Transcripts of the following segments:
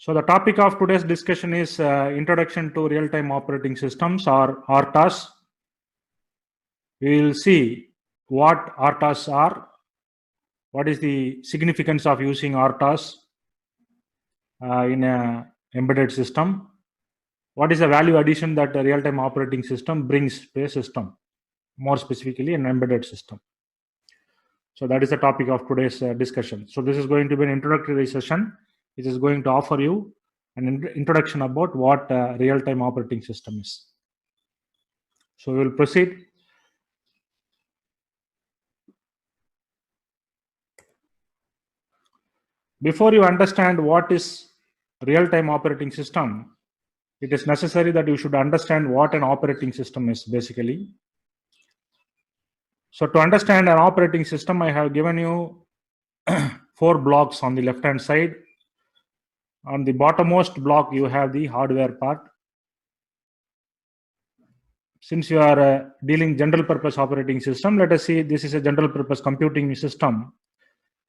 So the topic of today's discussion is Introduction to Real-Time Operating Systems, or RTOS. We will see what RTOS are, what is the significance of using RTOS in an embedded system, what is the value addition that a real-time operating system brings to a system, more specifically an embedded system. So that is the topic of today's discussion. So this is going to be an introductory session, which is going to offer you an introduction about what real-time operating system is. So we will proceed. Before you understand what is real-time operating system, it is necessary that you should understand what an operating system is basically. So to understand an operating system, I have given you 4 blocks on the left-hand side. On the bottommost block, you have the hardware part. Since you are dealing general purpose operating system, let us see this is a general purpose computing system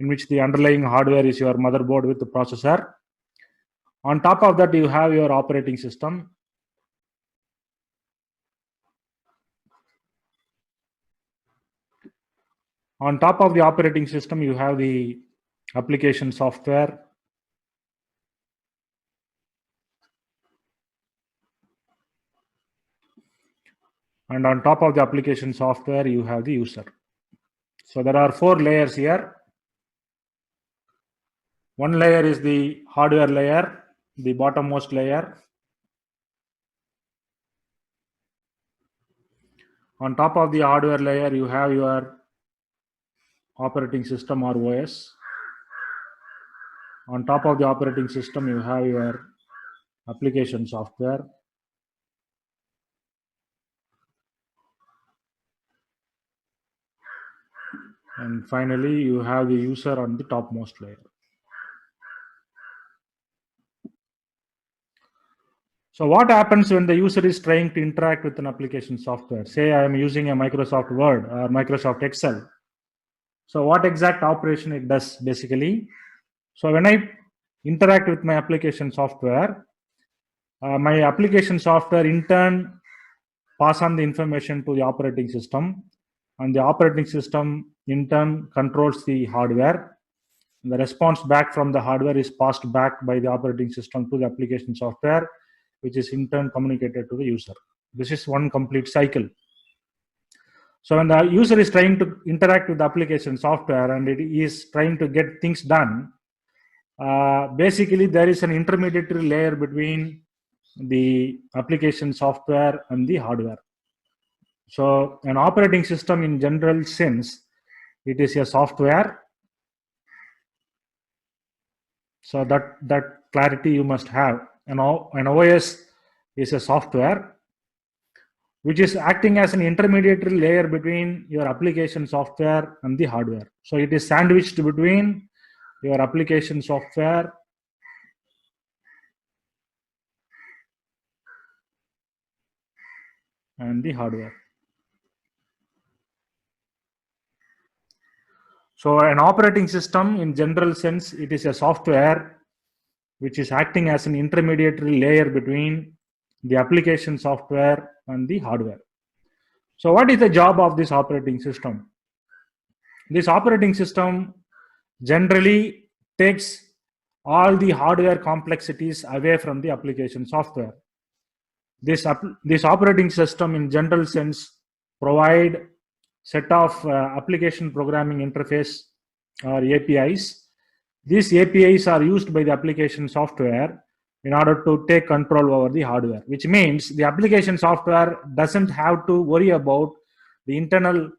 in which the underlying hardware is your motherboard with the processor. On top of that, you have your operating system. On top of the operating system, you have the application software. And on top of the application software, you have the user. So there are 4 layers here. One layer is the hardware layer, the bottommost layer. On top of the hardware layer, you have your operating system or OS. On top of the operating system, you have your application software. And finally, you have the user on the topmost layer. So what happens when the user is trying to interact with an application software? Say I am using a Microsoft Word or Microsoft Excel. So what exact operation it does basically? So when I interact with my application software in turn pass on the information to the operating system, and the operating system in turn controls the hardware. The response back from the hardware is passed back by the operating system to the application software, which is in turn communicated to the user. This is one complete cycle. So when the user is trying to interact with the application software and it is trying to get things done, basically there is an intermediary layer between the application software and the hardware. So an operating system in general sense, it is a software. So that clarity you must have. An OS is a software which is acting as an intermediary layer between your application software and the hardware. So it is sandwiched between your application software and the hardware. So an operating system in general sense, it is a software which is acting as an intermediary layer between the application software and the hardware. So what is the job of this operating system? This operating system generally takes all the hardware complexities away from the application software. This operating system in general sense provide set of application programming interface or APIs. These APIs are used by the application software in order to take control over the hardware, which means the application software doesn't have to worry about the internal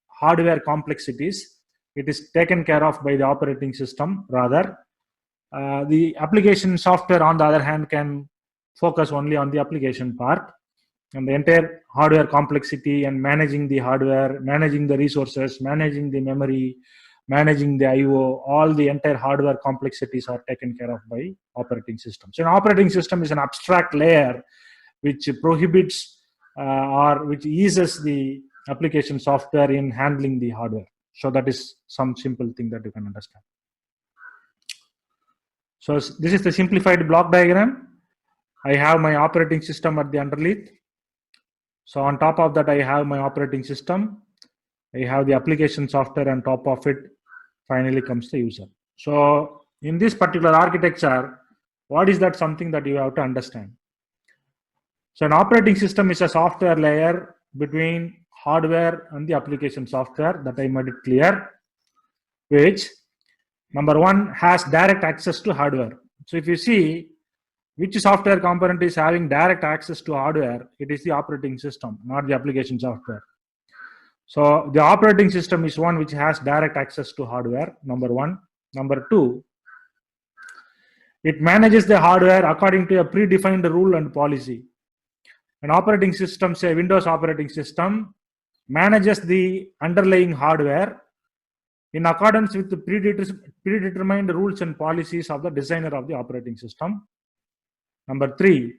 hardware complexities. It is taken care of by the operating system. Rather, the application software, on the other hand, can focus only on the application part, and the entire hardware complexity and managing the hardware, managing the resources, managing the memory, managing the IO, all the entire hardware complexities are taken care of by operating systems. So an operating system is an abstract layer which prohibits or which eases the application software in handling the hardware. So that is some simple thing that you can understand. So this is the simplified block diagram. I have my operating system at the underneath. So on top of that, I have my operating system. I have the application software, and top of it finally comes the user. So in this particular architecture, what is that something that you have to understand? So an operating system is a software layer between hardware and the application software, that I made it clear, which number one has direct access to hardware. So if you see which software component is having direct access to hardware, it is the operating system, not the application software. So the operating system is one which has direct access to hardware, number one. Number two, it manages the hardware according to a predefined rule and policy. An operating system, say Windows operating system, manages the underlying hardware in accordance with the predetermined rules and policies of the designer of the operating system. Number three,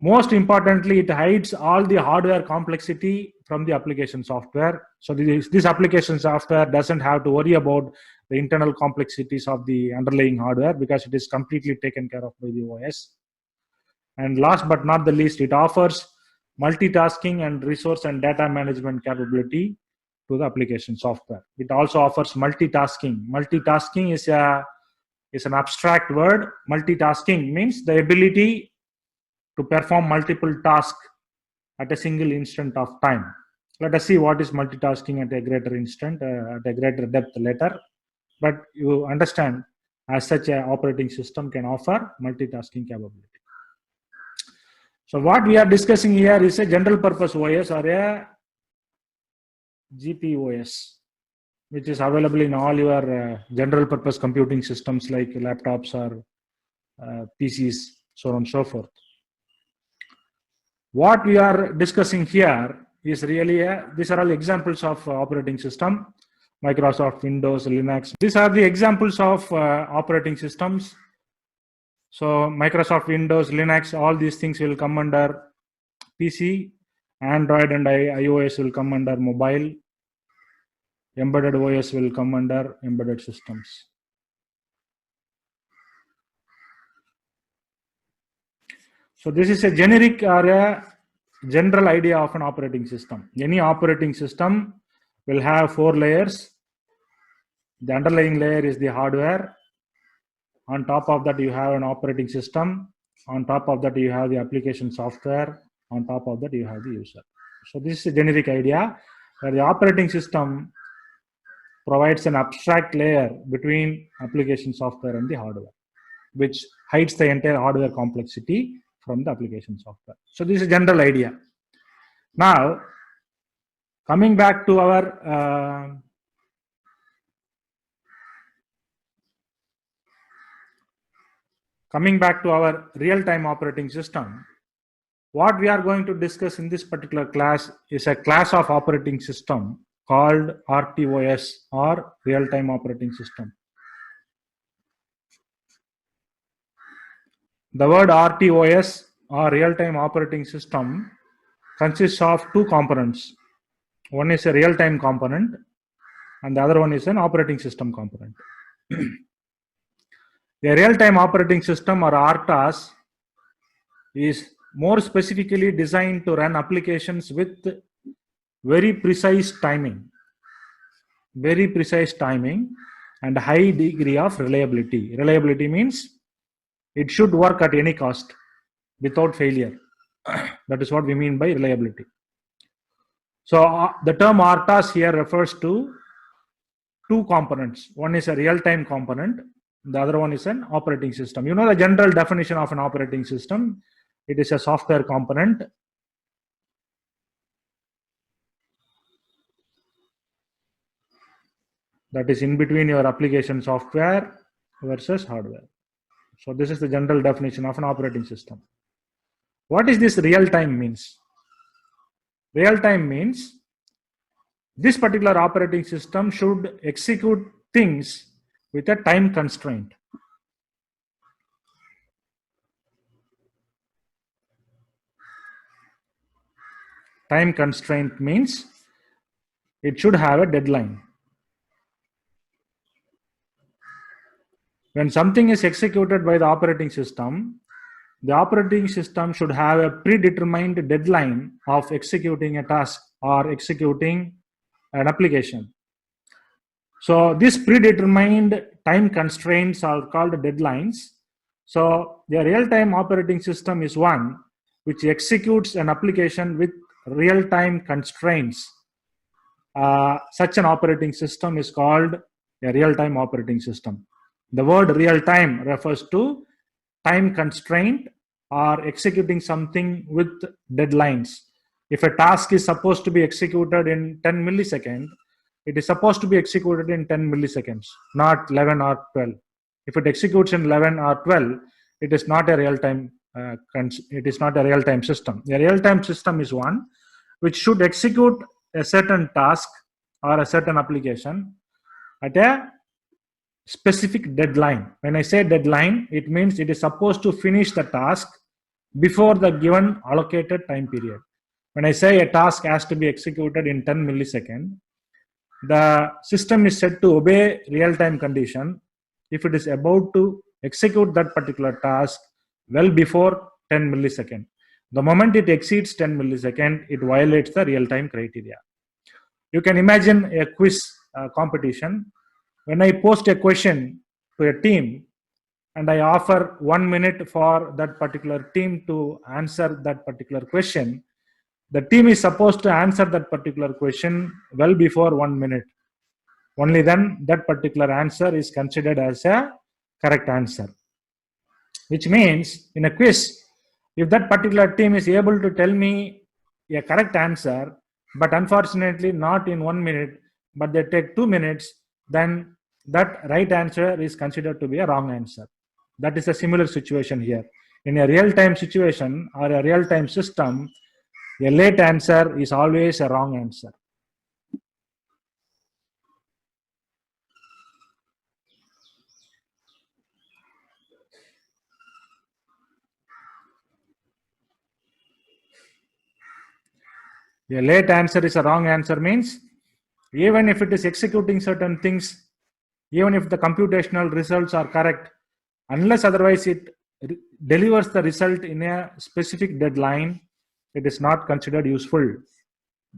most importantly, it hides all the hardware complexity from the application software. So this application software doesn't have to worry about the internal complexities of the underlying hardware, because it is completely taken care of by the OS. And last but not the least, it offers multitasking and resource and data management capability to the application software. It also offers multitasking. Multitasking is an abstract word. Multitasking means the ability to perform multiple tasks at a single instant of time. Let us see what is multitasking at a greater instant, at a greater depth later. But you understand, as such, an operating system can offer multitasking capability. So what we are discussing here is a general purpose OS or a GPOS, which is available in all your general purpose computing systems like laptops or PCs, so on and so forth. What we are discussing here is really these are all examples of operating system: Microsoft, Windows, Linux. These are the examples of operating systems. So Microsoft, Windows, Linux, all these things will come under PC. Android and iOS will come under mobile. Embedded OS will come under embedded systems. So this is a generic or a general idea of an operating system. Any operating system will have 4 layers. The underlying layer is the hardware. On top of that, you have an operating system. On top of that, you have the application software. On top of that, you have the user. So this is a generic idea where the operating system provides an abstract layer between application software and the hardware, which hides the entire hardware complexity from the application software. So this is a general idea. Now, coming back to our real-time operating system, what we are going to discuss in this particular class is a class of operating system called RTOS, or real-time operating system. The word RTOS, or real-time operating system, consists of 2 components. One is a real-time component and the other one is an operating system component. A real-time operating system, or RTOS, is more specifically designed to run applications with very precise timing and high degree of reliability. Reliability means it should work at any cost without failure. That is what we mean by reliability. So the term RTOS here refers to 2 components. One is a real-time component, the other one is an operating system. You know the general definition of an operating system. It is a software component that is in between your application software versus hardware. So this is the general definition of an operating system. What is this real time means? Real time means this particular operating system should execute things with a time constraint. Time constraint means it should have a deadline. When something is executed by the operating system should have a predetermined deadline of executing a task or executing an application. So these predetermined time constraints are called deadlines. So the real-time operating system is one which executes an application with real-time constraints. Such an operating system is called a real-time operating system. The word real-time refers to time constraint or executing something with deadlines. If a task is supposed to be executed in 10 milliseconds, it is supposed to be executed in 10 milliseconds, not 11 or 12. If it executes in 11 or 12, it is not a real-time. It is not a real-time system. A real-time system is one which should execute a certain task or a certain application at a specific deadline. When I say deadline, it means it is supposed to finish the task before the given allocated time period. When I say a task has to be executed in 10 milliseconds, the system is set to obey real-time condition if it is about to execute that particular task well before 10 milliseconds. The moment it exceeds 10 milliseconds, it violates the real-time criteria. You can imagine a quiz competition. When I post a question to a team and I offer 1 minute for that particular team to answer that particular question, the team is supposed to answer that particular question well before 1 minute. Only then that particular answer is considered as a correct answer. Which means in a quiz, if that particular team is able to tell me a correct answer, but unfortunately not in 1 minute, but they take 2 minutes, then that right answer is considered to be a wrong answer. That is a similar situation here. In a real-time situation or a real-time system, a late answer is always a wrong answer. A late answer is a wrong answer means even if it is executing certain things, even if the computational results are correct, unless otherwise it delivers the result in a specific deadline, it is not considered useful.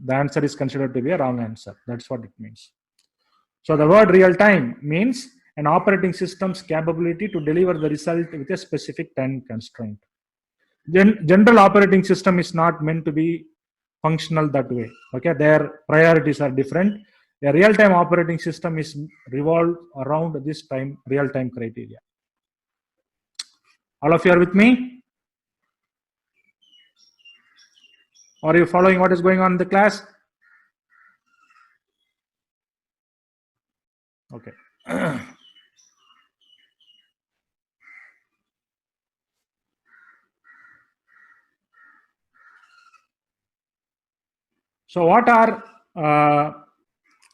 The answer is considered to be a wrong answer. That's what it means. So the word real time means an operating system's capability to deliver the result with a specific time constraint. General operating system is not meant to be functional that way. Okay, their priorities are different. A real-time operating system is revolved around this time real-time criteria. All of you are with me? Are you following what is going on in the class? Okay. So what are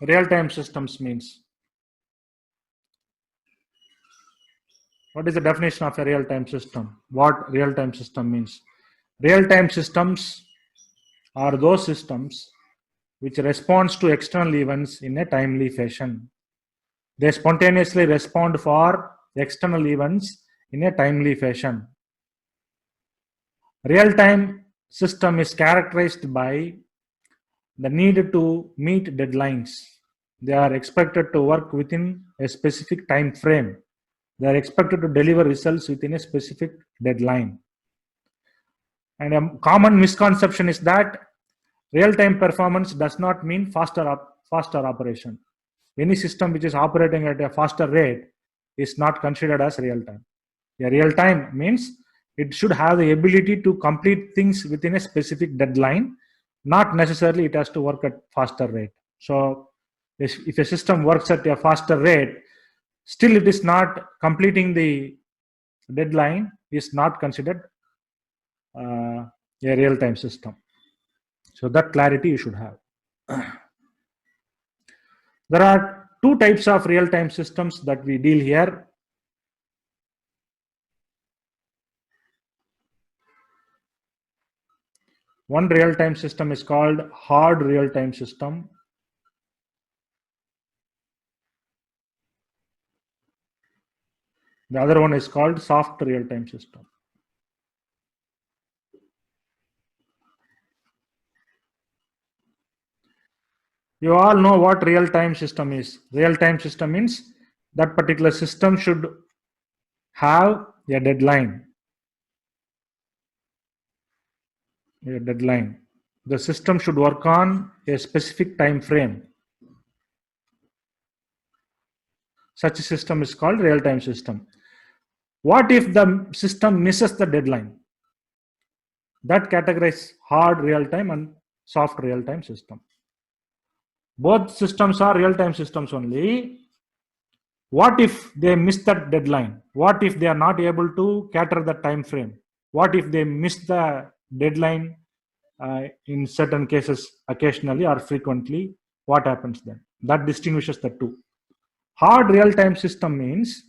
real-time systems means? What is the definition of a real-time system? What real-time system means? Real-time systems are those systems which responds to external events in a timely fashion. They spontaneously respond for external events in a timely fashion. Real-time system is characterized by the need to meet deadlines. They are expected to work within a specific time frame. They are expected to deliver results within a specific deadline. And a common misconception is that real-time performance does not mean faster operation. Any system which is operating at a faster rate is not considered as real-time. A real-time means it should have the ability to complete things within a specific deadline. Not necessarily it has to work at faster rate. So if a system works at a faster rate, still it is not completing the deadline, is not considered a real-time system. So that clarity you should have. There are two types of real-time systems that we deal here. One real-time system is called hard real-time system. The other one is called soft real-time system. You all know what real-time system is. Real-time system means that particular system should have a deadline. A deadline. The system should work on a specific time frame. Such a system is called real-time system. What if the system misses the deadline? That categorizes hard real-time and soft real-time system. Both systems are real-time systems only. What if they miss that deadline? What if they are not able to cater the time frame? What if they miss the deadline in certain cases occasionally or frequently? What happens then? That distinguishes the two. Hard real-time system means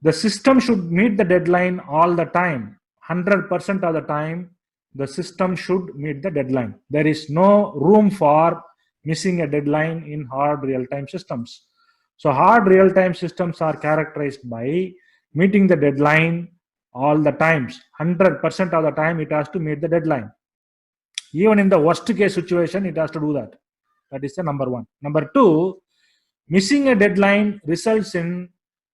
the system should meet the deadline all the time. 100% of the time, the system should meet the deadline. There is no room for missing a deadline in hard real-time systems. So hard real-time systems are characterized by meeting the deadline all the times. 100% of the time, it has to meet the deadline. Even in the worst case situation, it has to do that. That is the number one. Number two, missing a deadline results in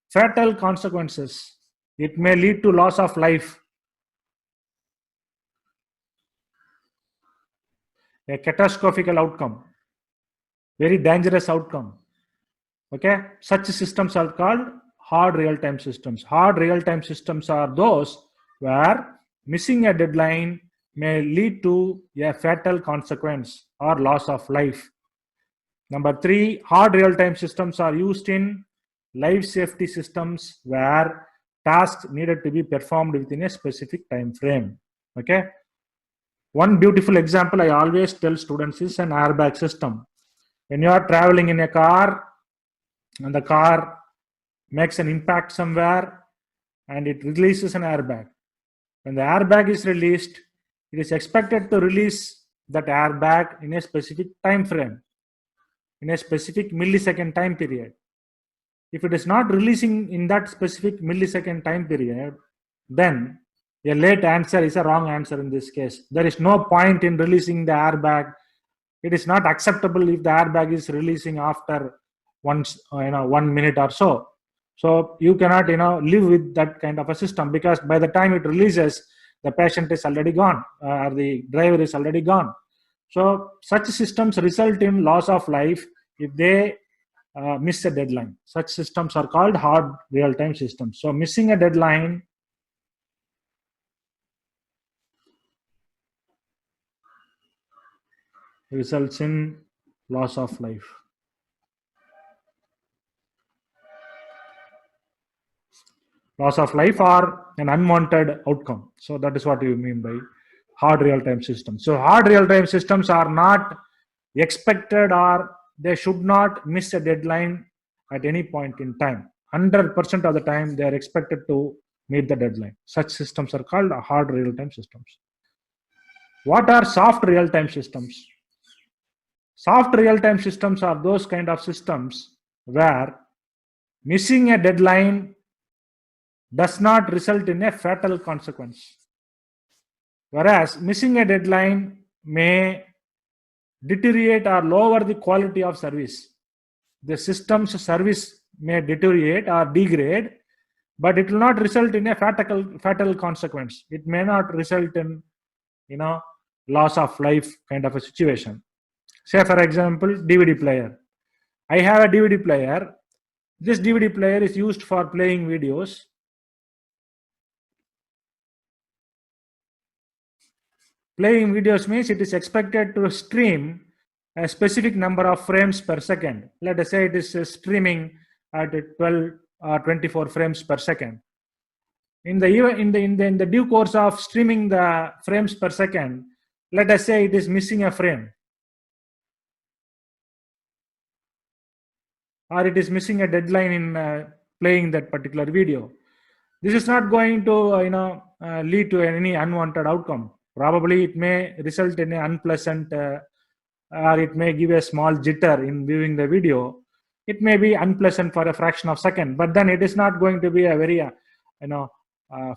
fatal consequences. It may lead to loss of life, a catastrophic outcome, very dangerous outcome. Okay, such systems are called hard real-time systems. Hard real-time systems are those where missing a deadline may lead to a fatal consequence or loss of life. Number three, hard real-time systems are used in life safety systems where tasks needed to be performed within a specific time frame. Okay. One beautiful example I always tell students is an airbag system. When you are traveling in a car and the car makes an impact somewhere and it releases an airbag. When the airbag is released, it is expected to release that airbag in a specific time frame, in a specific millisecond time period. If it is not releasing in that specific millisecond time period, then a late answer is a wrong answer in this case. There is no point in releasing the airbag. It is not acceptable if the airbag is releasing after 1 minute or so. So you cannot live with that kind of a system, because by the time it releases, the patient is already gone, or the driver is already gone. So such systems result in loss of life if they miss a deadline. Such systems are called hard real-time systems. So missing a deadline results in loss of life. Loss of life or an unwanted outcome. So that is what you mean by hard real-time systems. So hard real-time systems are not expected, or they should not miss a deadline at any point in time. 100% of the time, they are expected to meet the deadline. Such systems are called hard real-time systems. What are soft real-time systems? Soft real-time systems are those kind of systems where missing a deadline does not result in a fatal consequence. Whereas missing a deadline may deteriorate or lower the quality of service. The system's service may deteriorate or degrade, but it will not result in a fatal consequence. It may not result in loss of life kind of a situation. Say for example, DVD player. I have a DVD player. This DVD player is used for playing videos. Playing videos means it is expected to stream a specific number of frames per second. Let us say it is streaming at 12 or 24 frames per second. In the due course of streaming the frames per second, let us say it is missing a frame, or it is missing a deadline in playing that particular video. This is not going to lead to any unwanted outcome. Probably it may result in an unpleasant, or it may give a small jitter in viewing the video. It may be unpleasant for a fraction of a second, but then it is not going to be a very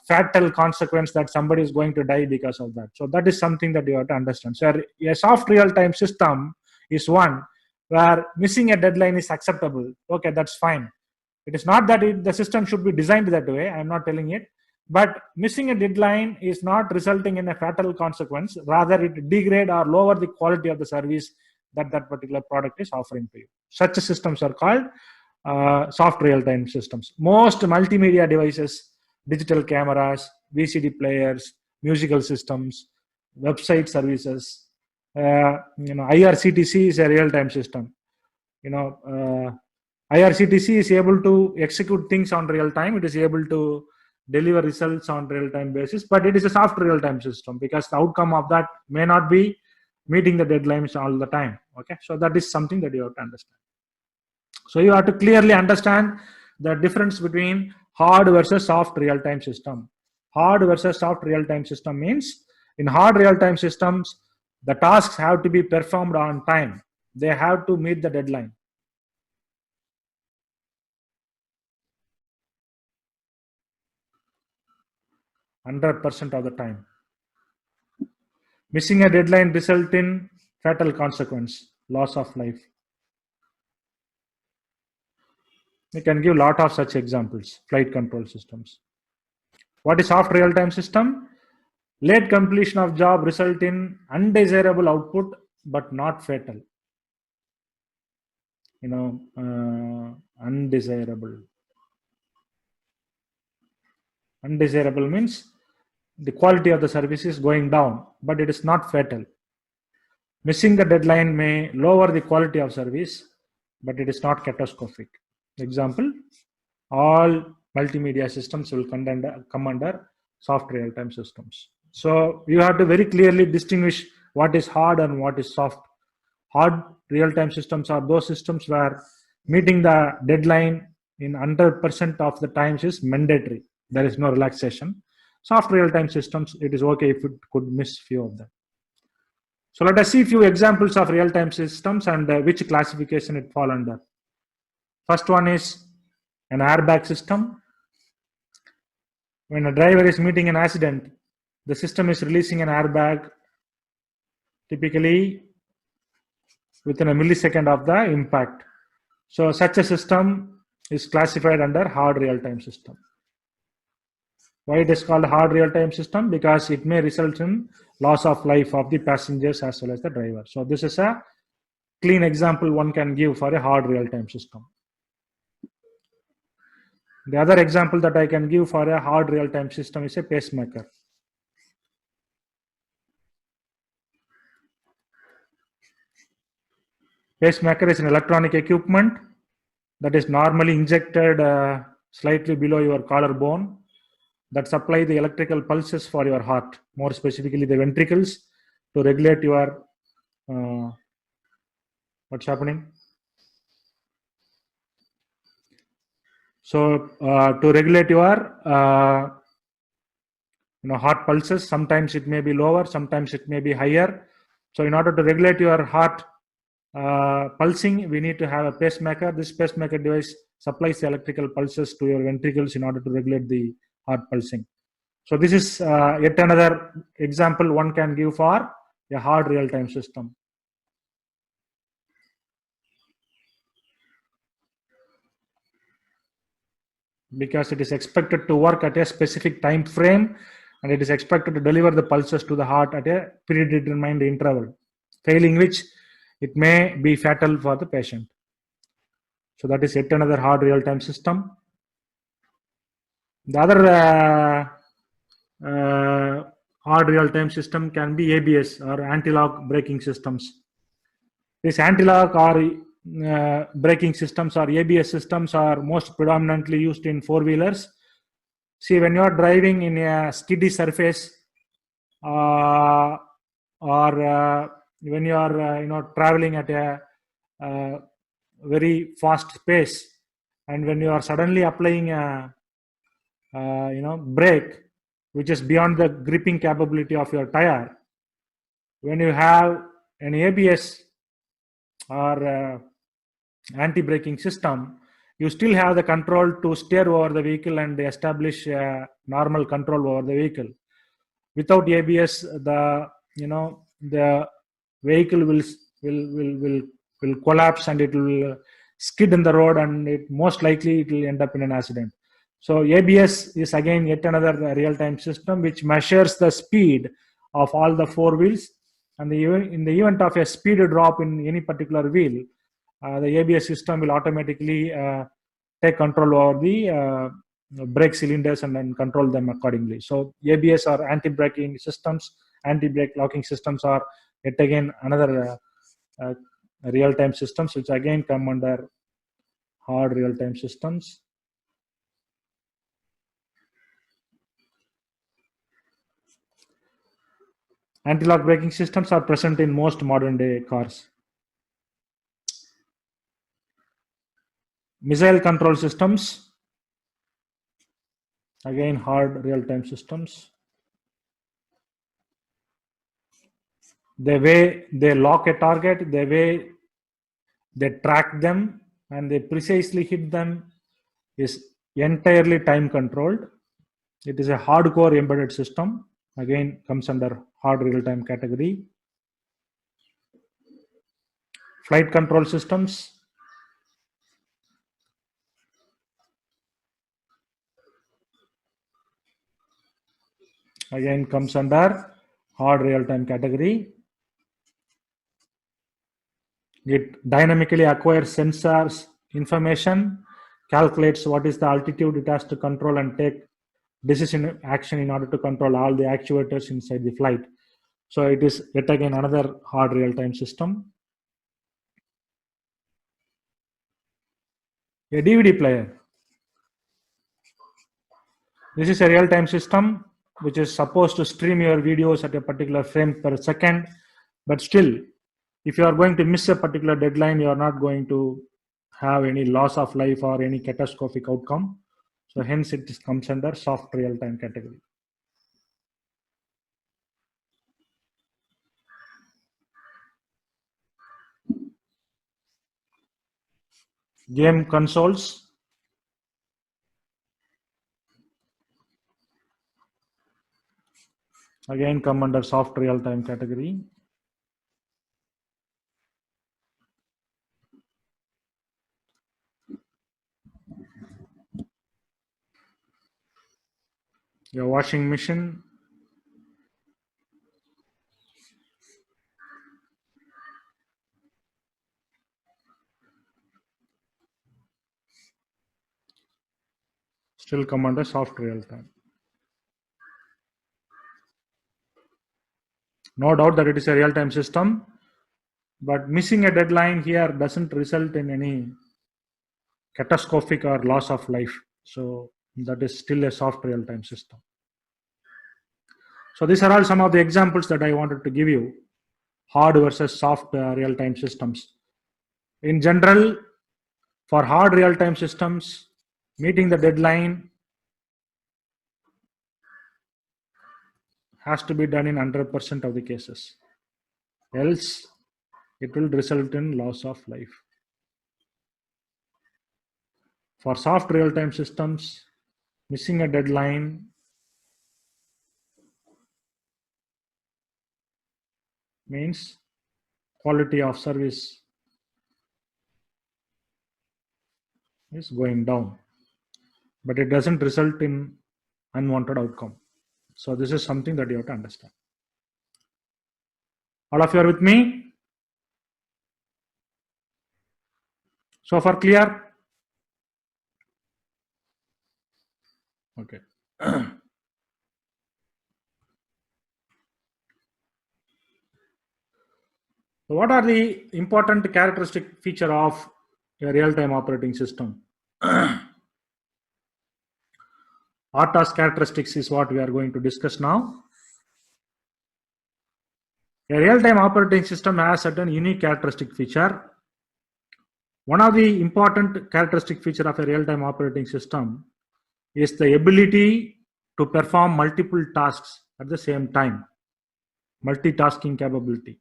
fatal consequence that somebody is going to die because of that. So that is something that you have to understand. So a soft real-time system is one where missing a deadline is acceptable. Okay, that's fine. It is not that the system should be designed that way. I'm not telling it. But missing a deadline is not resulting in a fatal consequence. Rather, it degrade or lower the quality of the service that that particular product is offering to you. Such systems are called soft real-time systems. Most multimedia devices, digital cameras, VCD players, musical systems, website services, IRCTC is a real-time system. IRCTC is able to execute things on real time. It is able to deliver results on real time basis, but it is a soft real time system because the outcome of that may not be meeting the deadlines all the time. Okay, so that is something that you have to understand. So you have to clearly understand the difference between hard versus soft real time system. Hard versus soft real time system means in hard real time systems, the tasks have to be performed on time. They have to meet the deadline. %100% of the time. Missing a deadline result in fatal consequence, loss of life. We can give a lot of such examples. Flight control systems. What is soft real-time system? Late completion of job result in undesirable output but not fatal. Undesirable. Undesirable means the quality of the service is going down, but it is not fatal. Missing the deadline may lower the quality of service, but it is not catastrophic. Example, all multimedia systems will come under soft real-time systems. So you have to very clearly distinguish what is hard and what is soft. Hard real-time systems are those systems where meeting the deadline in 100% of the times is mandatory. There is no relaxation. Soft real-time systems, it is okay if it could miss few of them. So let us see a few examples of real-time systems and which classification it fall under. First one is an airbag system. When a driver is meeting an accident, the system is releasing an airbag typically within a millisecond of the impact. So such a system is classified under hard real-time system. Why it is called hard real-time system? Because it may result in loss of life of the passengers as well as the driver. So this is a clean example one can give for a hard real-time system. The other example that I can give for a hard real-time system is a pacemaker. Pacemaker is an electronic equipment that is normally injected slightly below your collarbone that supply the electrical pulses for your heart, more specifically the ventricles, to regulate your what's happening. So to regulate your heart pulses, sometimes it may be lower, sometimes it may be higher. So in order to regulate your heart pulsing, we need to have a pacemaker. This pacemaker device supplies the electrical pulses to your ventricles in order to regulate the heart pulsing. So this is yet another example one can give for a hard real-time system. Because it is expected to work at a specific time frame and it is expected to deliver the pulses to the heart at a predetermined interval, failing which it may be fatal for the patient. So that is yet another hard real-time system. The other hard real-time system can be ABS or anti-lock braking systems. These anti-lock or braking systems or ABS systems are most predominantly used in four-wheelers. See, when you are driving in a skiddy surface or when you are traveling at a very fast pace, and when you are suddenly applying a brake which is beyond the gripping capability of your tire, when you have an ABS or anti-braking system, you still have the control to steer over the vehicle and establish normal control over the vehicle. Without ABS, the vehicle will collapse and it will skid in the road, and it most likely it will end up in an accident. So ABS is again yet another real-time system which measures the speed of all the four wheels, and in the event of a speed drop in any particular wheel, the ABS system will automatically take control over the brake cylinders and then control them accordingly. So ABS or anti-braking systems, anti-brake locking systems are yet again another real-time systems which again come under hard real-time systems. Anti-lock braking systems are present in most modern day cars. Missile control systems, again hard real-time systems. The way they lock a target, the way they track them, and they precisely hit them is entirely time controlled. It is a hardcore embedded system, again comes under hard real-time category. Flight control systems, again comes under hard real-time category. It dynamically acquires sensors information, calculates what is the altitude it has to control, and take decision action in order to control all the actuators inside the flight. So it is yet again another hard real-time system. A DVD player. This is a real-time system which is supposed to stream your videos at a particular frame per second, but still, if you are going to miss a particular deadline, you are not going to have any loss of life or any catastrophic outcome. So hence it comes under soft real-time category. Game consoles. Again come under soft real-time category. Your washing machine. Still come under soft real-time. No doubt that it is a real-time system, but missing a deadline here doesn't result in any catastrophic or loss of life. So that is still a soft real-time system. So these are all some of the examples that I wanted to give you, hard versus soft real-time systems. In general, for hard real-time systems, meeting the deadline has to be done in 100% of the cases. Else, it will result in loss of life. For soft real-time systems, missing a deadline means quality of service is going down, but it doesn't result in unwanted outcome. So this is something that you have to understand. All of you are with me? So far clear? Okay. So what are the important characteristic feature of a real-time operating system? RTOS characteristics is what we are going to discuss now. A real-time operating system has certain unique characteristic feature. One of the important characteristic feature of a real-time operating system is the ability to perform multiple tasks at the same time. Multitasking capability.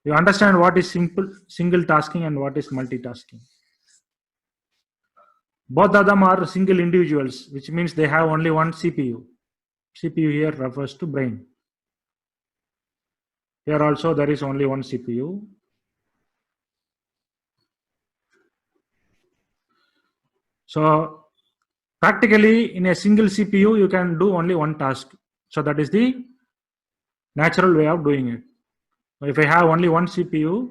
You understand what is single tasking and what is multitasking. Both of them are single individuals, which means they have only one CPU. CPU here refers to brain. Here also there is only one CPU. So practically in a single CPU, you can do only one task. So that is the natural way of doing it. If I have only one CPU,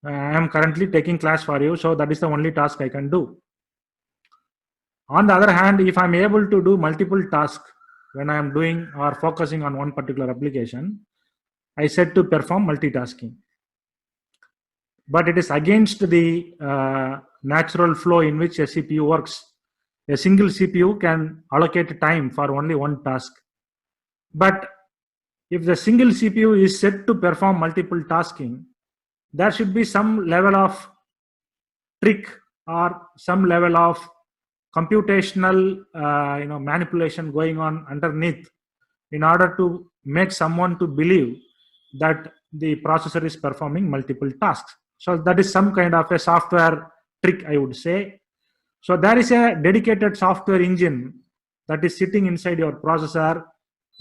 I am currently taking class for you, so that is the only task I can do. On the other hand, if I'm able to do multiple tasks when I am doing or focusing on one particular application, I said to perform multitasking. But it is against the natural flow in which a CPU works. A single CPU can allocate time for only one task. But if the single CPU is set to perform multiple tasking, there should be some level of trick or some level of computational manipulation going on underneath in order to make someone to believe that the processor is performing multiple tasks. So that is some kind of a software trick, I would say. So there is a dedicated software engine that is sitting inside your processor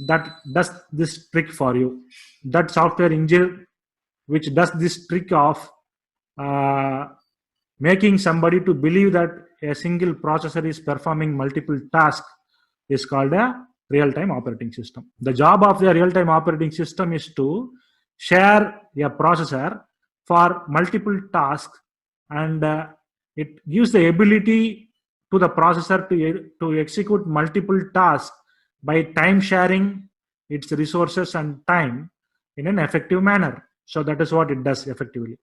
that does this trick for you. That software engine which does this trick of making somebody to believe that a single processor is performing multiple tasks is called a real-time operating system. The job of the real-time operating system is to share a processor for multiple tasks, and it gives the ability to the processor to execute multiple tasks by time sharing its resources and time in an effective manner. So that is what it does effectively.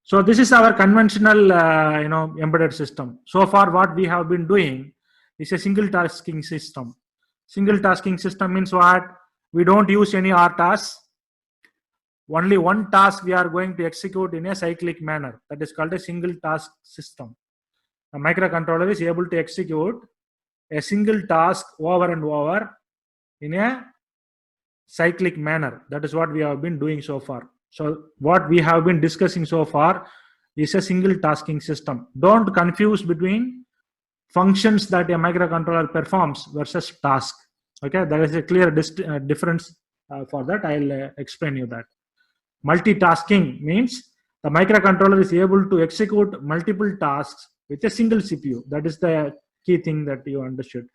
So this is our conventional embedded system. So far what we have been doing is a single tasking system. Single tasking system means what? We don't use any RTOS. Only one task we are going to execute in a cyclic manner. That is called a single task system. A microcontroller is able to execute a single task over and over in a cyclic manner. That is what we have been doing so far. So what we have been discussing so far is a single tasking system. Don't confuse between functions that a microcontroller performs versus task. Okay, there is a clear difference for that. I'll explain you that. Multitasking means the microcontroller is able to execute multiple tasks with a single CPU. That is the key thing that you understood.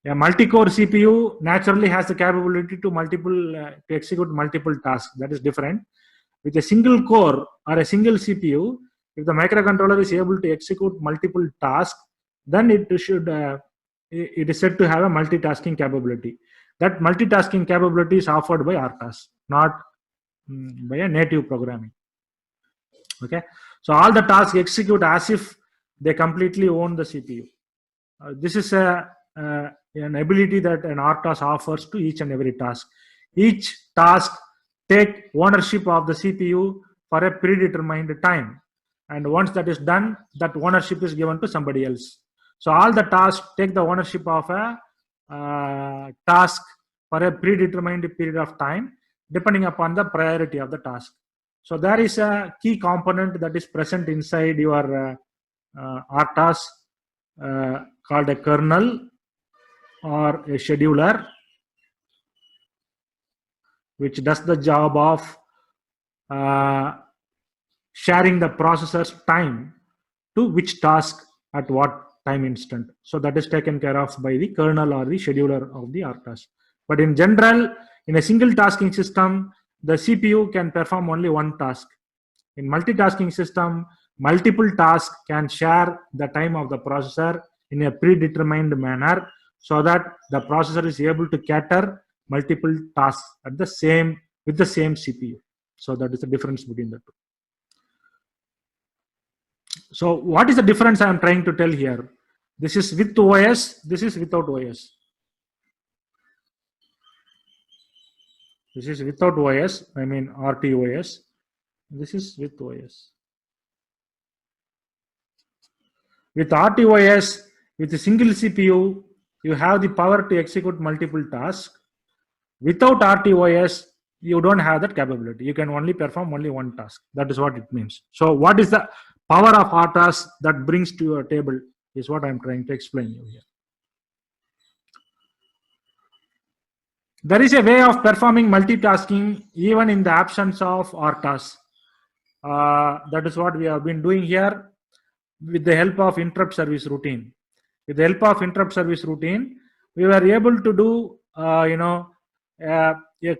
A multi-core CPU naturally has the capability to execute multiple tasks. That is different. With a single core or a single CPU, if the microcontroller is able to execute multiple tasks, then it is said to have a multitasking capability. That multitasking capability is offered by RTOS, not by a native programming. Okay, so all the tasks execute as if they completely own the CPU. This is an ability that an RTOS offers to each and every task. Each task take ownership of the CPU for a predetermined time, and once that is done, that ownership is given to somebody else. So all the tasks take the ownership of a task for a predetermined period of time, depending upon the priority of the task. So there is a key component that is present inside your RTOS called a kernel or a scheduler, which does the job of sharing the processor's time to which task at what time instant. So that is taken care of by the kernel or the scheduler of the RTOS. But in general, in a single tasking system, the CPU can perform only one task. In multitasking system, multiple tasks can share the time of the processor in a predetermined manner, so that the processor is able to cater multiple tasks with the same CPU. So that is the difference between the two. So what is the difference I am trying to tell here? This is with OS, this is without OS. This is without OS, I mean RTOS. This is with OS. With RTOS, with a single CPU, you have the power to execute multiple tasks. Without RTOS, you don't have that capability. You can only perform only one task. That is what it means. So what is the power of RTOS that brings to your table is what I'm trying to explain you here. There is a way of performing multitasking even in the absence of RTOS. That is what we have been doing here with the help of interrupt service routine. With the help of interrupt service routine, we were able to do, a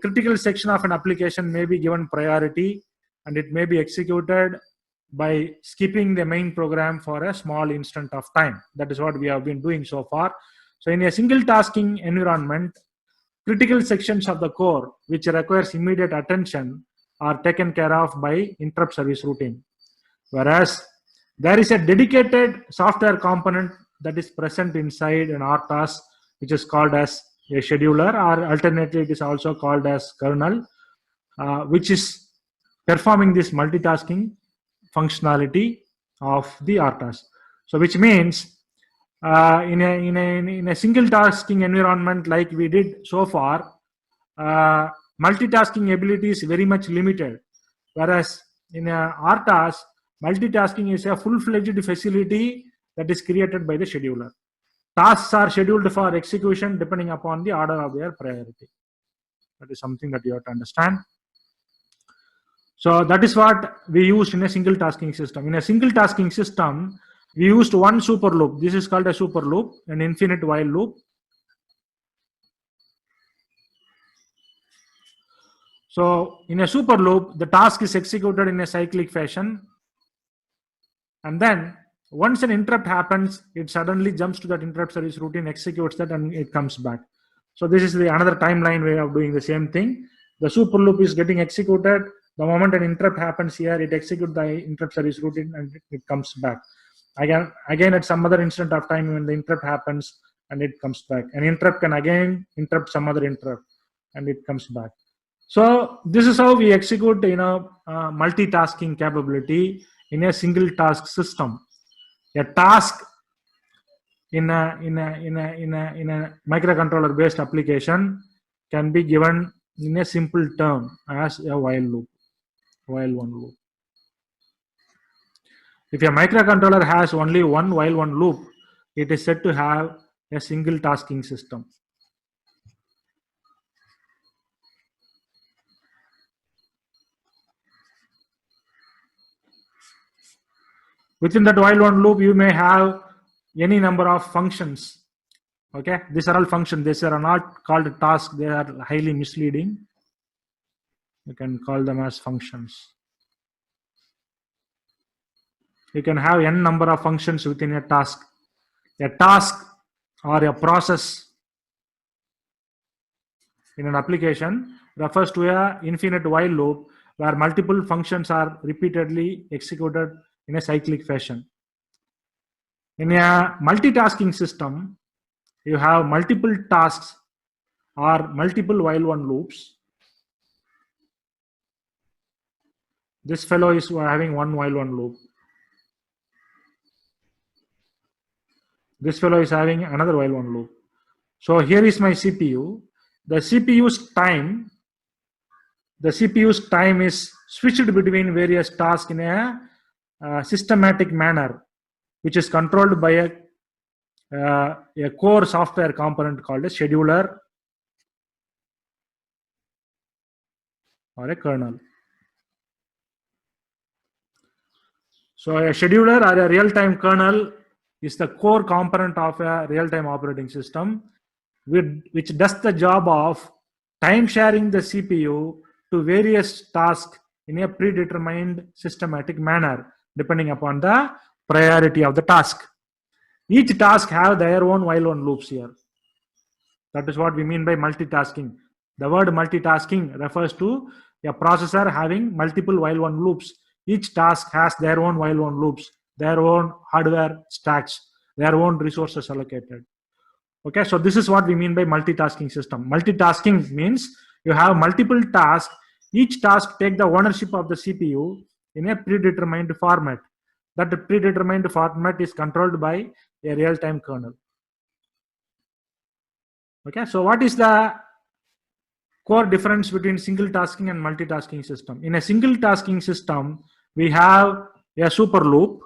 critical section of an application may be given priority and it may be executed by skipping the main program for a small instant of time. That is what we have been doing so far. So in a single tasking environment, critical sections of the core which requires immediate attention are taken care of by interrupt service routine. Whereas there is a dedicated software component that is present inside an RTOS, which is called as a scheduler, or alternately it is also called as kernel, which is performing this multitasking functionality of the RTOS. So which means in a single tasking environment like we did so far, multitasking ability is very much limited. Whereas in a RTOS, multitasking is a full-fledged facility that is created by the scheduler. Tasks are scheduled for execution depending upon the order of their priority. That is something that you have to understand. So that is what we used in a single tasking system. In a single tasking system, we used one super loop. This is called a super loop, an infinite while loop. So in a super loop, the task is executed in a cyclic fashion. And then once an interrupt happens, it suddenly jumps to that interrupt service routine, executes that, and it comes back. So this is another timeline way of doing the same thing. The super loop is getting executed. The moment an interrupt happens here, it executes the interrupt service routine and it comes back. Again, at some other instant of time when the interrupt happens and it comes back. An interrupt can again interrupt some other interrupt and it comes back. So this is how we execute, multitasking capability in a single task system. A task in a microcontroller based application can be given in a simple term as a while loop, while one loop. If a microcontroller has only one while one loop, it is said to have a single tasking system. Within that while one loop, you may have any number of functions. Okay, these are all functions. These are not called tasks. They are highly misleading. You can call them as functions. You can have n number of functions within a task. A task or a process in an application refers to an infinite while loop where multiple functions are repeatedly executed in a cyclic fashion. In a multitasking system, you have multiple tasks or multiple while one loops. This fellow is having one while one loop. This fellow is having another while one loop. So here is my CPU. The CPU's time is switched between various tasks in a systematic manner, which is controlled by a core software component called a scheduler or a kernel. So a scheduler or a real-time kernel is the core component of a real-time operating system, which does the job of time sharing the CPU to various tasks in a predetermined systematic manner, depending upon the priority of the task. Each task have their own while one loops here. That is what we mean by multitasking. The word multitasking refers to a processor having multiple while one loops. Each task has their own while one loops, their own hardware stacks, their own resources allocated. Okay, so this is what we mean by multitasking system. Multitasking means you have multiple tasks. Each task take the ownership of the CPU in a predetermined format. That predetermined format is controlled by a real-time kernel. Okay, so what is the core difference between single tasking and multitasking system? In a single tasking system, we have A super loop.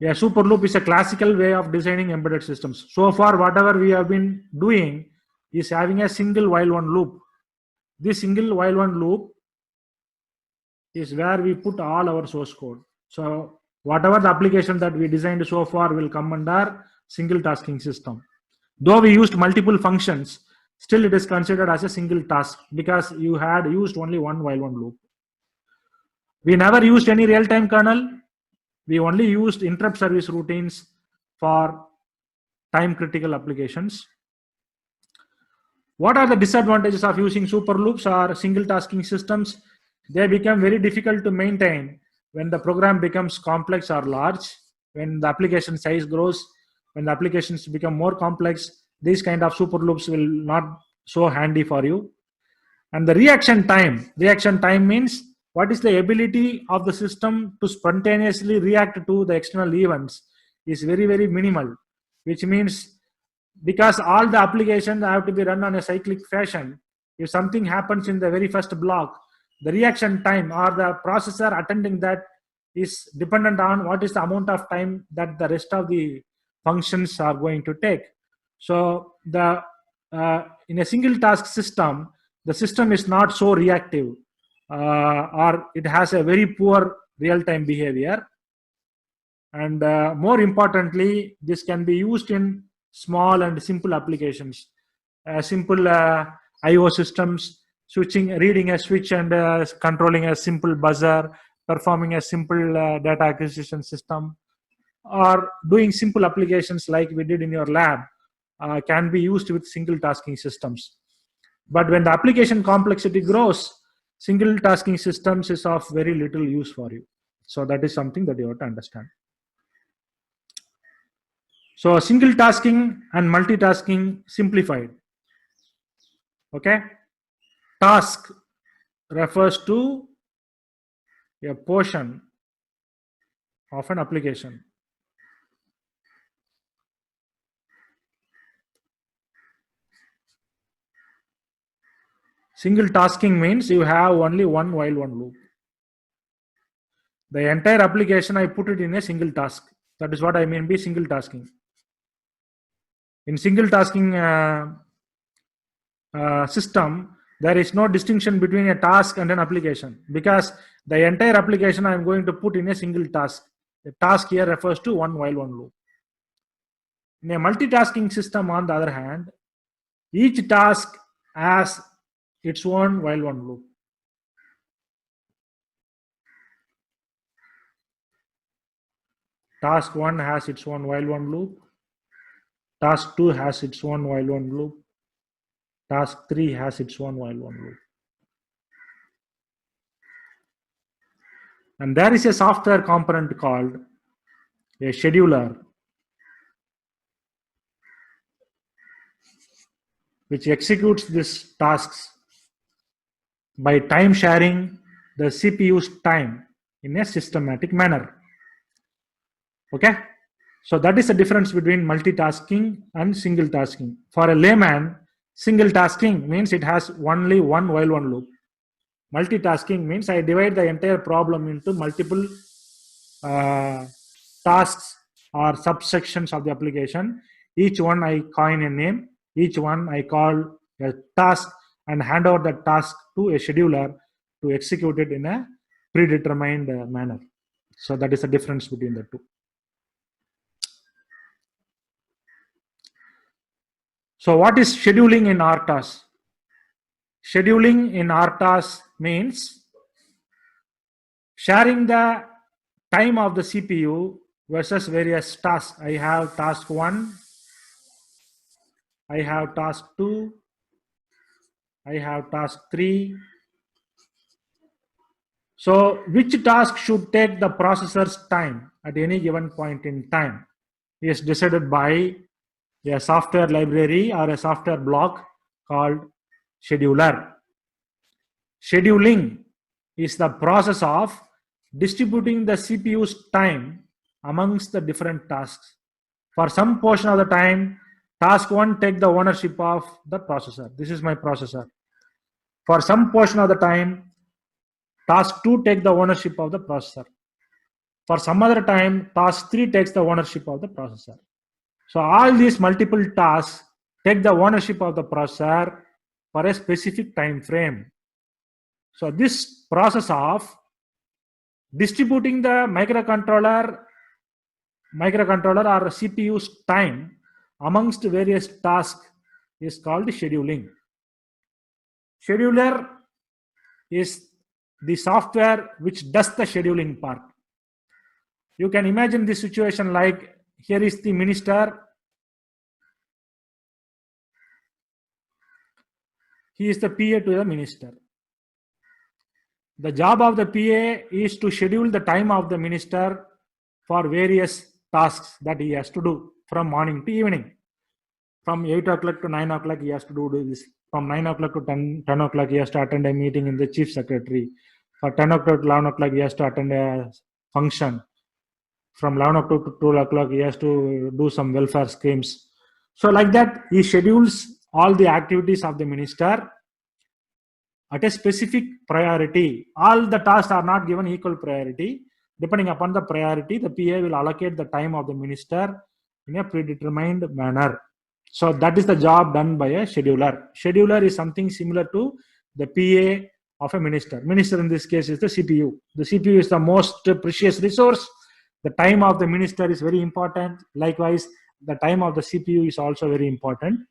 A super loop is a classical way of designing embedded systems. So far, whatever we have been doing is having a single while one loop. This single while one loop is where we put all our source code. So whatever the application that we designed so far will come under single tasking system. Though we used multiple functions, still it is considered as a single task because you had used only one while one loop. We never used any real-time kernel. We only used interrupt service routines for time critical applications. What are the disadvantages of using super loops or single tasking systems? They become very difficult to maintain when the program becomes complex or large, when the application size grows, when the applications become more complex. These kind of super loops will not so handy for you. And the reaction time means what is the ability of the system to spontaneously react to the external events is very, very minimal, which means because all the applications have to be run on a cyclic fashion, if something happens in the very first block, the reaction time or the processor attending that is dependent on what is the amount of time that the rest of the functions are going to take. So in a single task system, the system is not so reactive, or it has a very poor real-time behavior. And more importantly, this can be used in small and simple applications, simple IO systems, reading a switch and controlling a simple buzzer, performing a simple data acquisition system, or doing simple applications like we did in your lab can be used with single tasking systems. But when the application complexity grows, single tasking systems is of very little use for you. So that is something that you have to understand. So single tasking and multitasking simplified. Okay. Task refers to a portion of an application. Single tasking means you have only one while one loop. The entire application I put it in a single task. That is what I mean by single tasking. In single tasking system, there is no distinction between a task and an application because the entire application I am going to put in a single task. The task here refers to one while one loop. In a multitasking system, on the other hand, each task has its own while one loop. Task 1 has its own while one loop. Task 2 has its own while one loop. Task 3 has its own while one loop. And there is a software component called a scheduler, which executes these tasks by time sharing the CPU's time in a systematic manner. Okay, so that is the difference between multitasking and single tasking. For a layman, single tasking means it has only one while one loop. Multitasking means I divide the entire problem into multiple tasks or subsections of the application. Each one I coin a name, each one I call a task and hand over that task to a scheduler to execute it in a predetermined manner. So that is the difference between the two. So what is scheduling in RTOS? Scheduling in RTOS means sharing the time of the CPU versus various tasks. I have task 1, I have task 2, I have task 3. So which task should take the processor's time at any given point in time is decided by a software library or a software block called scheduler. Scheduling is the process of distributing the CPU's time amongst the different tasks. For some portion of the time, task 1 take the ownership of the processor. This is my processor. For some portion of the time, task 2 take the ownership of the processor. For some other time, task 3 takes the ownership of the processor. So all these multiple tasks take the ownership of the processor for a specific time frame. So this process of distributing the microcontroller or CPU's time amongst various tasks is called scheduling. Scheduler is the software which does the scheduling part. You can imagine this situation like, here is the minister. He is the PA to the minister. The job of the PA is to schedule the time of the minister for various tasks that he has to do from morning to evening. From 8 o'clock to 9 o'clock, he has to do this. From 9 o'clock to 10 o'clock, he has to attend a meeting in the chief secretary. For 10 o'clock to 11 o'clock, he has to attend a function. From 11 o'clock to 12 o'clock, he has to do some welfare schemes. So like that, he schedules all the activities of the minister at a specific priority. All the tasks are not given equal priority. Depending upon the priority, the PA will allocate the time of the minister in a predetermined manner. So that is the job done by a scheduler. Scheduler is something similar to the PA of a minister. Minister in this case is the CPU. The CPU is the most precious resource. The time of the minister is very important. Likewise, the time of the CPU is also very important.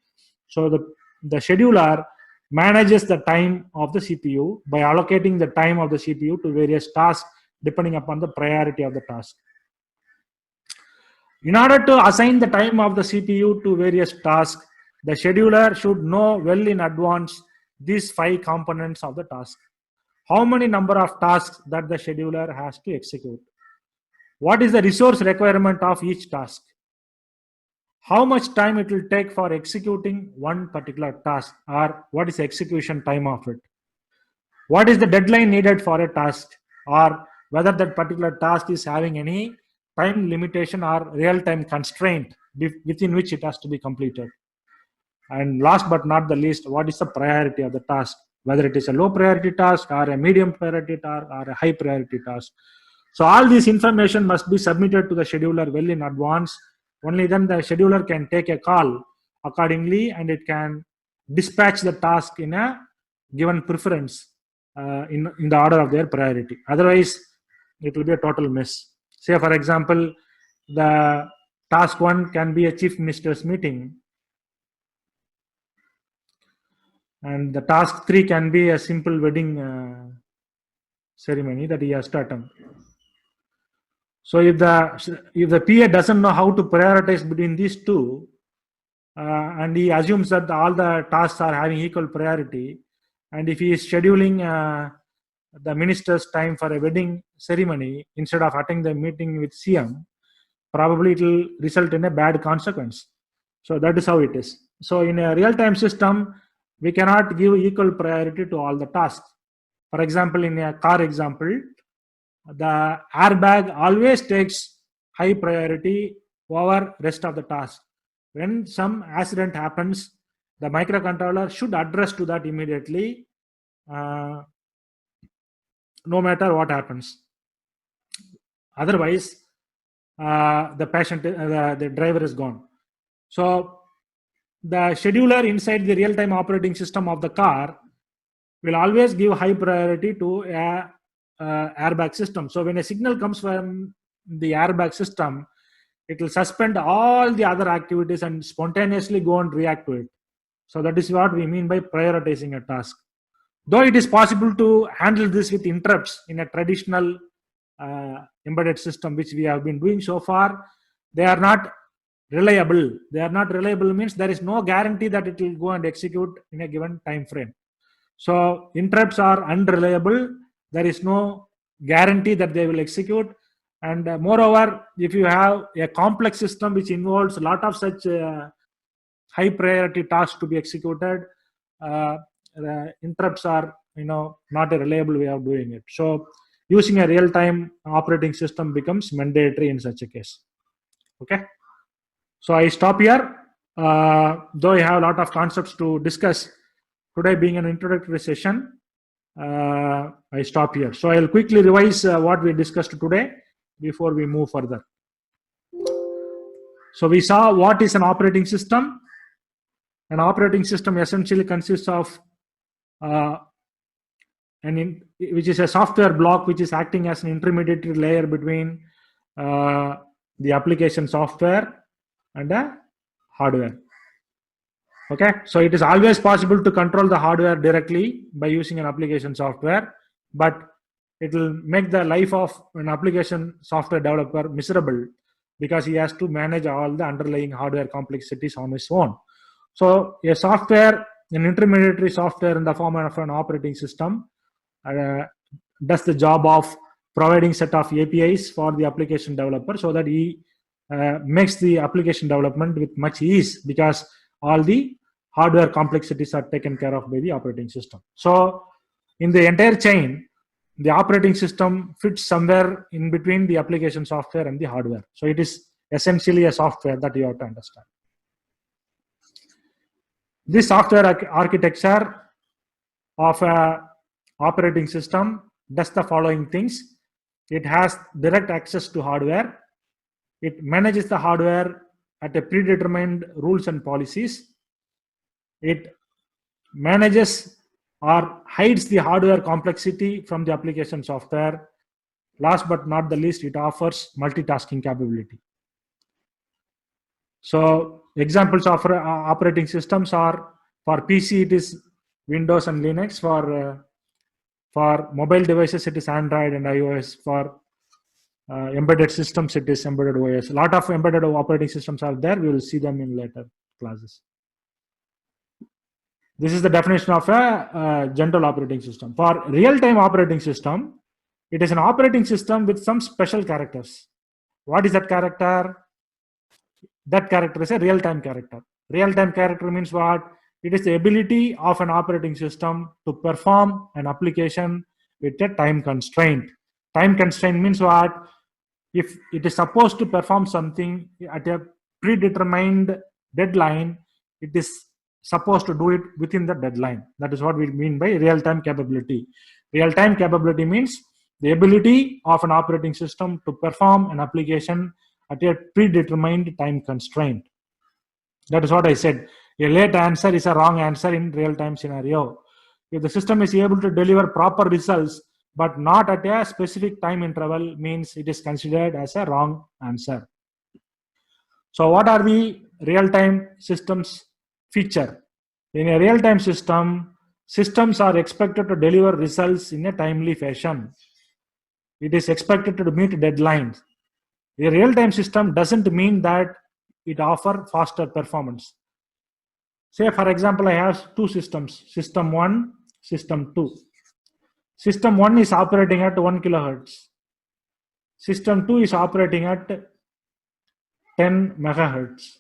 So the scheduler manages the time of the CPU by allocating the time of the CPU to various tasks depending upon the priority of the task. In order to assign the time of the CPU to various tasks, the scheduler should know well in advance these 5 components of the task. How many number of tasks that the scheduler has to execute? What is the resource requirement of each task? How much time it will take for executing one particular task, or what is the execution time of it? What is the deadline needed for a task, or whether that particular task is having any time limitation or real-time constraint within which it has to be completed. And last but not the least, what is the priority of the task, whether it is a low priority task or a medium priority task or a high priority task. So all this information must be submitted to the scheduler well in advance. Only then the scheduler can take a call accordingly, and it can dispatch the task in a given preference in the order of their priority. Otherwise, it will be a total mess. Say, for example, the task 1 can be a chief minister's meeting, and the task 3 can be a simple wedding ceremony that he has to attend. So if the PA doesn't know how to prioritize between these two, and he assumes that all the tasks are having equal priority, and if he is scheduling the minister's time for a wedding ceremony instead of attending the meeting with CM, probably it will result in a bad consequence. So that is how it is. So in a real-time system, we cannot give equal priority to all the tasks. For example, in a car example, the airbag always takes high priority over rest of the tasks. When some accident happens, the microcontroller should address to that immediately, no matter what happens. Otherwise, the driver is gone. So the scheduler inside the real-time operating system of the car will always give high priority to a airbag system. So when a signal comes from the airbag system, it will suspend all the other activities and spontaneously go and react to it. So that is what we mean by prioritizing a task. Though it is possible to handle this with interrupts in a traditional embedded system, which we have been doing so far, they are not reliable. They are not reliable means there is no guarantee that it will go and execute in a given time frame. So interrupts are unreliable. There is no guarantee that they will execute. And moreover, if you have a complex system which involves a lot of such high priority tasks to be executed, interrupts are not a reliable way of doing it. So using a real-time operating system becomes mandatory in such a case. Okay. So I stop here. Though I have a lot of concepts to discuss, today being an introductory session, I stop here. So I'll quickly revise what we discussed today before we move further. So we saw what is an operating system. An operating system essentially consists of which is a software block which is acting as an intermediary layer between the application software and the hardware. Okay, so it is always possible to control the hardware directly by using an application software, but it will make the life of an application software developer miserable because he has to manage all the underlying hardware complexities on his own. So a software, an intermediary software in the form of an operating system, does the job of providing set of APIs for the application developer so that he makes the application development with much ease because all the hardware complexities are taken care of by the operating system. So in the entire chain, the operating system fits somewhere in between the application software and the hardware. So it is essentially a software that you have to understand. This software architecture of a operating system does the following things. It has direct access to hardware. It manages the hardware at a predetermined rules and policies. It manages or hides the hardware complexity from the application software. Last but not the least, it offers multitasking capability. So examples of operating systems are, for PC it is Windows and Linux, for mobile devices it is Android and iOS, for embedded systems it is embedded OS. A lot of embedded operating systems are there. We will see them in later classes. This is the definition of a general operating system. For real-time operating system, it is an operating system with some special characters. What is that character? That character is a real-time character. Real-time character means what? It is the ability of an operating system to perform an application with a time constraint. Time constraint means what? If it is supposed to perform something at a predetermined deadline, it is supposed to do it within the deadline. That is what we mean by real-time capability. Real-time capability means the ability of an operating system to perform an application at a predetermined time constraint. That is what I said. A late answer is a wrong answer in real-time scenario. If the system is able to deliver proper results but not at a specific time interval, means it is considered as a wrong answer. So what are the real-time systems feature? In a real-time system, systems are expected to deliver results in a timely fashion. It is expected to meet deadlines. A real-time system doesn't mean that it offers faster performance. Say, for example, I have two systems, system 1, system 2. System 1 is operating at 1 kilohertz. System 2 is operating at 10 megahertz.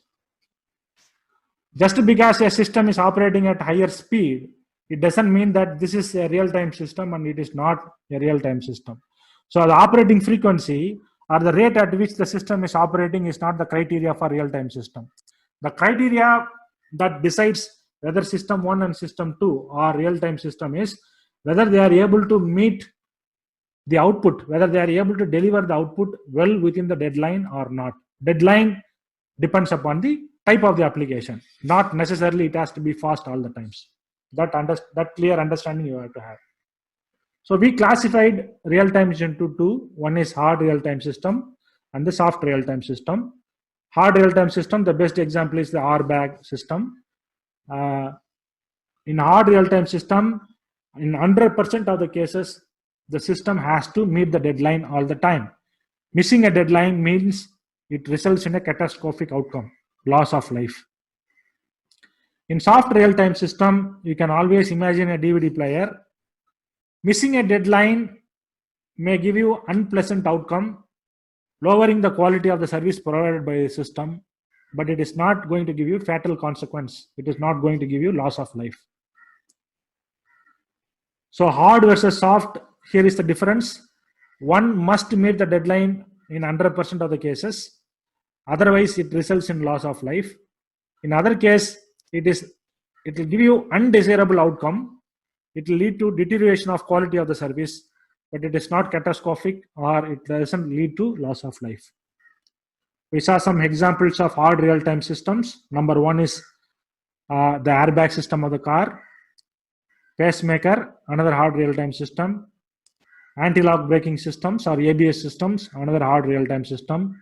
Just because a system is operating at higher speed, it doesn't mean that this is a real-time system and it is not a real-time system. So the operating frequency or the rate at which the system is operating is not the criteria for real-time system. The criteria that decides whether system 1 and system 2 are real-time system is whether they are able to meet the output, whether they are able to deliver the output well within the deadline or not. Deadline depends upon the type of the application, not necessarily it has to be fast all the times. That clear understanding you have to have. So we classified real-time into two. One is hard real-time system and the soft real-time system. Hard real-time system, the best example is the RBAG system. In hard real-time system, in 100% of the cases, the system has to meet the deadline all the time. Missing a deadline means it results in a catastrophic outcome, loss of life. In soft real-time system, you can always imagine a DVD player. Missing a deadline may give you unpleasant outcome, lowering the quality of the service provided by the system, but it is not going to give you fatal consequence. It is not going to give you loss of life. So hard versus soft, here is the difference. One must meet the deadline in 100% of the cases. Otherwise, it results in loss of life. In other case, it will give you undesirable outcome, It will lead to deterioration of quality of the service, but it is not catastrophic or it doesn't lead to loss of life. We saw some examples of hard real-time systems. Number one is the airbag system of the car. Pacemaker, another hard real-time system. Anti-lock braking systems or ABS systems, another hard real-time system.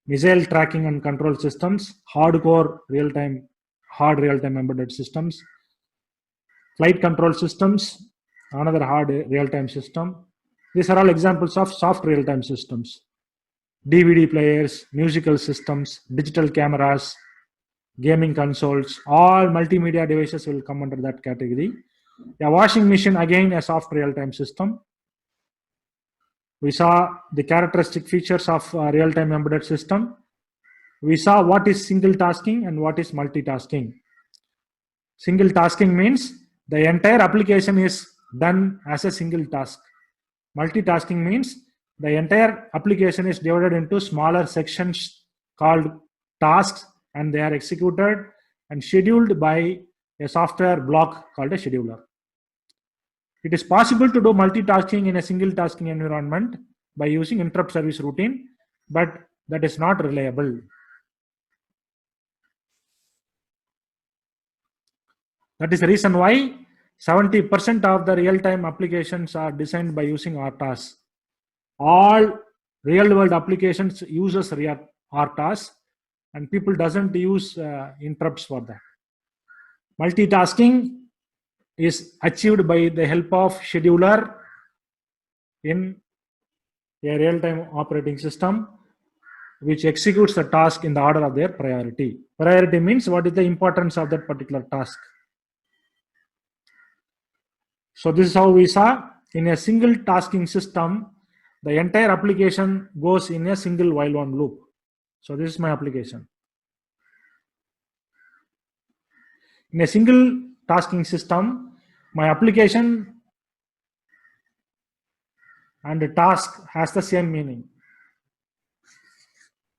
Missile tracking and control systems, hard real-time embedded systems. Flight control systems, another hard real-time system. These are all examples of soft real-time systems. DVD players, musical systems, digital cameras, gaming consoles, all multimedia devices will come under that category. A washing machine, again a soft real-time system. We saw the characteristic features of a real-time embedded system. We saw what is single tasking and what is multitasking. Single tasking means the entire application is done as a single task. Multitasking means the entire application is divided into smaller sections called tasks, and they are executed and scheduled by a software block called a scheduler. It is possible to do multitasking in a single tasking environment by using interrupt service routine, but that is not reliable. That is the reason why 70% of the real-time applications are designed by using RTOS. All real-world applications uses RTOS, and people doesn't use interrupts for that. Multitasking is achieved by the help of scheduler in a real-time operating system, which executes the task in the order of their priority. Priority means what is the importance of that particular task. So this is how we saw in a single tasking system, the entire application goes in a single while one loop. So this is my application. In a single tasking system, my application and the task has the same meaning.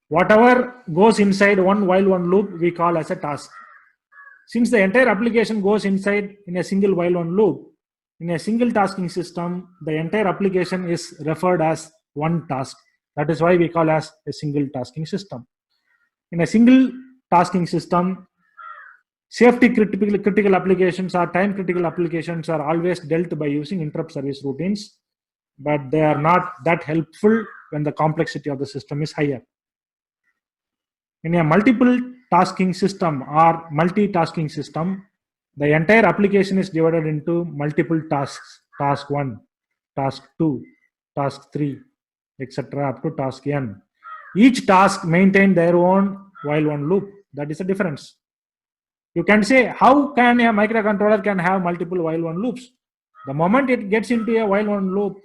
Whatever goes inside one while one loop, we call as a task. Since the entire application goes inside in a single while one loop, in a single tasking system, the entire application is referred as one task. That is why we call as a single tasking system. In a single tasking system, safety critical applications or time critical applications are always dealt by using interrupt service routines, but they are not that helpful when the complexity of the system is higher. In a multiple tasking system or multitasking system, the entire application is divided into multiple tasks, task 1, task 2, task 3, etc. up to task n. Each task maintains their own while one loop. That is the difference. You can say, how can a microcontroller can have multiple while one loops? The moment it gets into a while one loop,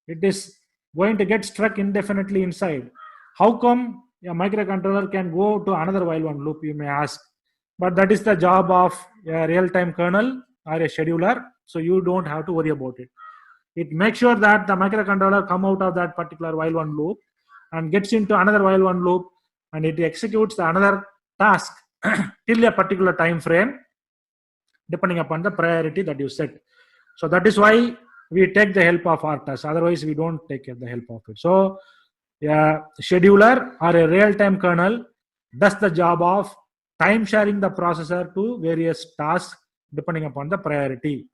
it is going to get stuck indefinitely inside. How come a microcontroller can go to another while one loop, you may ask. But that is the job of a real-time kernel or a scheduler, so you don't have to worry about it. It makes sure that the microcontroller come out of that particular while one loop and gets into another while one loop, and it executes another task till a particular time frame, depending upon the priority that you set. So that is why we take the help of RTOS. Otherwise, we don't take the help of it. So a scheduler or a real-time kernel does the job of time sharing the processor to various tasks depending upon the priority.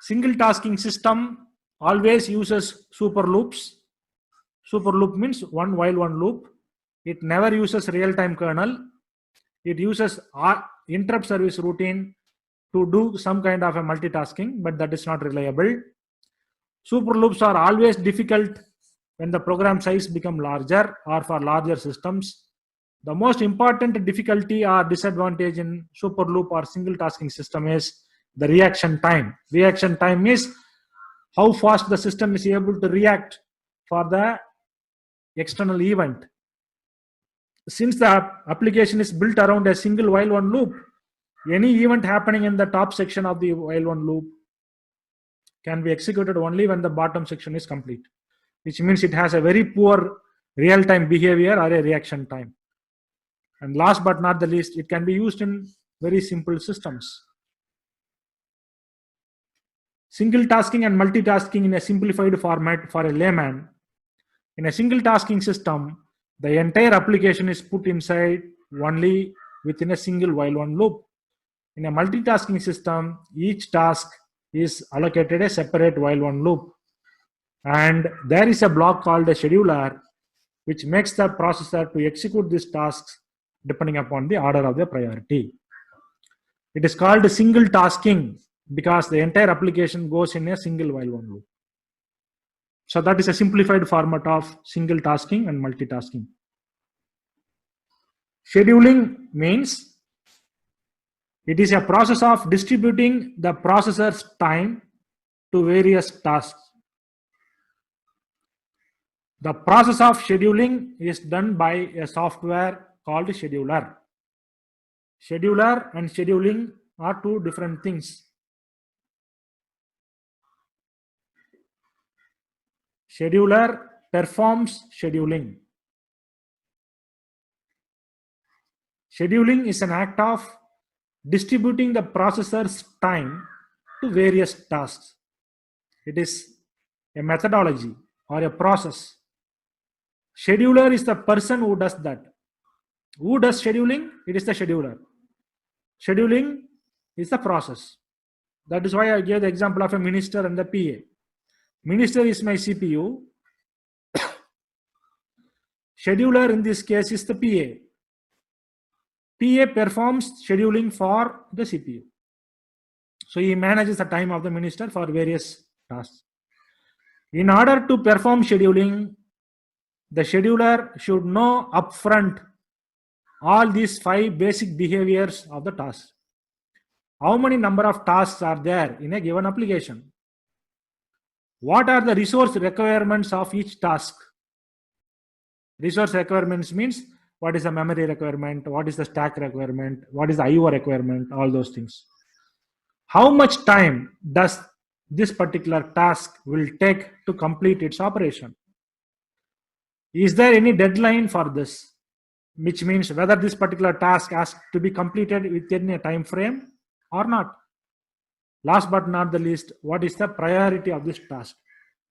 Single tasking system always uses super loops. Super loop means one while one loop. It never uses real-time kernel. It uses interrupt service routine to do some kind of a multitasking, but that is not reliable. Super loops are always difficult when the program size becomes larger or for larger systems. The most important difficulty or disadvantage in super loop or single tasking system is the reaction time. Reaction time is how fast the system is able to react for the external event. Since the application is built around a single while one loop, any event happening in the top section of the while one loop can be executed only when the bottom section is complete, which means it has a very poor real-time behavior or a reaction time. And last but not the least, it can be used in very simple systems. Single tasking and multitasking in a simplified format for a layman. In a single tasking system, the entire application is put inside only within a single while one loop. In a multitasking system, each task is allocated a separate while one loop. And there is a block called a scheduler, which makes the processor to execute these tasks depending upon the order of the priority. It is called single tasking because the entire application goes in a single while one loop. So that is a simplified format of single tasking and multitasking. Scheduling means it is a process of distributing the processor's time to various tasks. The process of scheduling is done by a software called scheduler. Scheduler and scheduling are two different things. Scheduler performs scheduling. Scheduling is an act of distributing the processor's time to various tasks. It is a methodology or a process. Scheduler is the person who does that. Who does scheduling? It is the scheduler. Scheduling is the process. That is why I gave the example of a minister and the PA. Minister is my CPU. Scheduler in this case is the PA. PA performs scheduling for the CPU. So he manages the time of the minister for various tasks. In order to perform scheduling, the scheduler should know upfront all these 5 basic behaviors of the task. How many number of tasks are there in a given application? What are the resource requirements of each task? Resource requirements means what is the memory requirement, what is the stack requirement, what is the IO requirement, all those things. How much time does this particular task will take to complete its operation? Is there any deadline for this? Which means whether this particular task has to be completed within a time frame or not. Last but not the least, what is the priority of this task?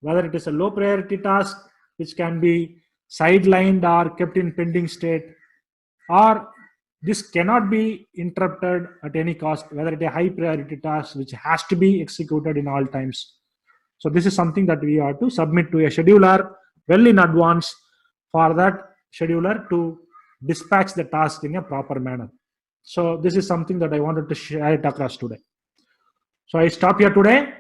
Whether it is a low priority task which can be sidelined or kept in pending state, or this cannot be interrupted at any cost, whether it is a high priority task which has to be executed in all times. So this is something that we have to submit to a scheduler well in advance for that scheduler to dispatch the task in a proper manner. So this is something that I wanted to share it across today. So I stop here today.